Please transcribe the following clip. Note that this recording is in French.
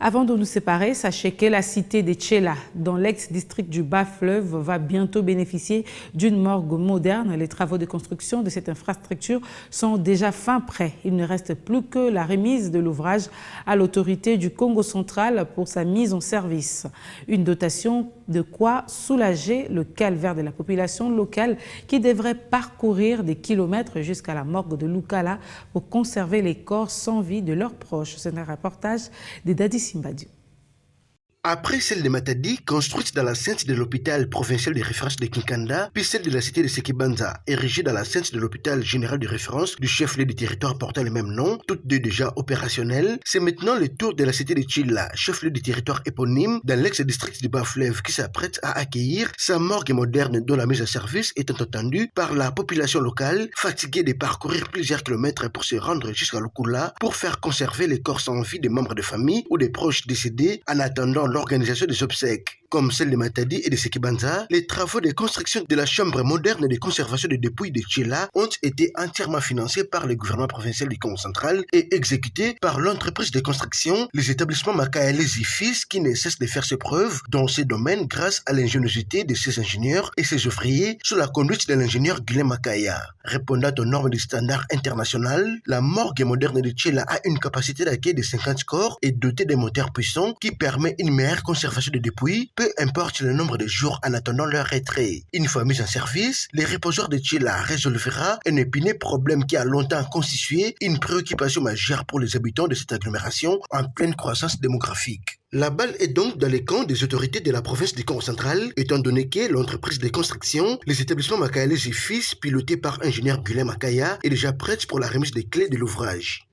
Avant de nous séparer, sachez que la cité de Tchela, dans l'ex-district du Bas-Fleuve, va bientôt bénéficier d'une morgue moderne. Les travaux de construction de cette infrastructure sont déjà fin prêts. Il ne reste plus que la remise de l'ouvrage à l'autorité du Congo central pour sa mise en service. Une dotation de quoi soulager le calvaire de la population locale qui devrait parcourir des kilomètres jusqu'à la morgue de Lukala pour conserver les corps sans vie de leurs proches. C'est un reportage de Dadi Simbadiou. Après celle de Matadi, construite dans la scène de l'hôpital provincial de référence de Kinkanda, puis celle de la cité de Sekibanza, érigée dans la scène de l'hôpital général de référence du chef-lieu du territoire portant le même nom, toutes deux déjà opérationnelles, c'est maintenant le tour de la cité de Tchila, chef-lieu du territoire éponyme dans l'ex-district du Bas-Fleuve qui s'apprête à accueillir sa morgue moderne dont la mise en service est entendue par la population locale, fatiguée de parcourir plusieurs kilomètres pour se rendre jusqu'à Lukula pour faire conserver les corps sans vie des membres de famille ou des proches décédés en attendant l'organisation des obsèques. Comme celle de Matadi et de Sekibanza, les travaux de construction de la chambre moderne de conservation des dépouilles de Tchela ont été entièrement financés par le gouvernement provincial du Congo central et exécutés par l'entreprise de construction, les établissements Makaélés et Fils qui ne cessent de faire ses preuves dans ces domaines grâce à l'ingéniosité de ses ingénieurs et ses ouvriers sous la conduite de l'ingénieur Guilhem Makaya. Répondant aux normes du standard international, la morgue moderne de Tchela a une capacité d'accueil de 50 corps et dotée de moteurs puissants qui permet une meilleure conservation des dépouilles, peu importe le nombre de jours en attendant leur retrait. Une fois mis en service, les reposoirs de Tchela résolvera un épineux problème qui a longtemps constitué une préoccupation majeure pour les habitants de cette agglomération en pleine croissance démographique. La balle est donc dans les camps des autorités de la province du Congo central, étant donné que l'entreprise de construction, les établissements Makaélés et Fils, pilotés par ingénieur Guilhem Makaya, est déjà prête pour la remise des clés de l'ouvrage.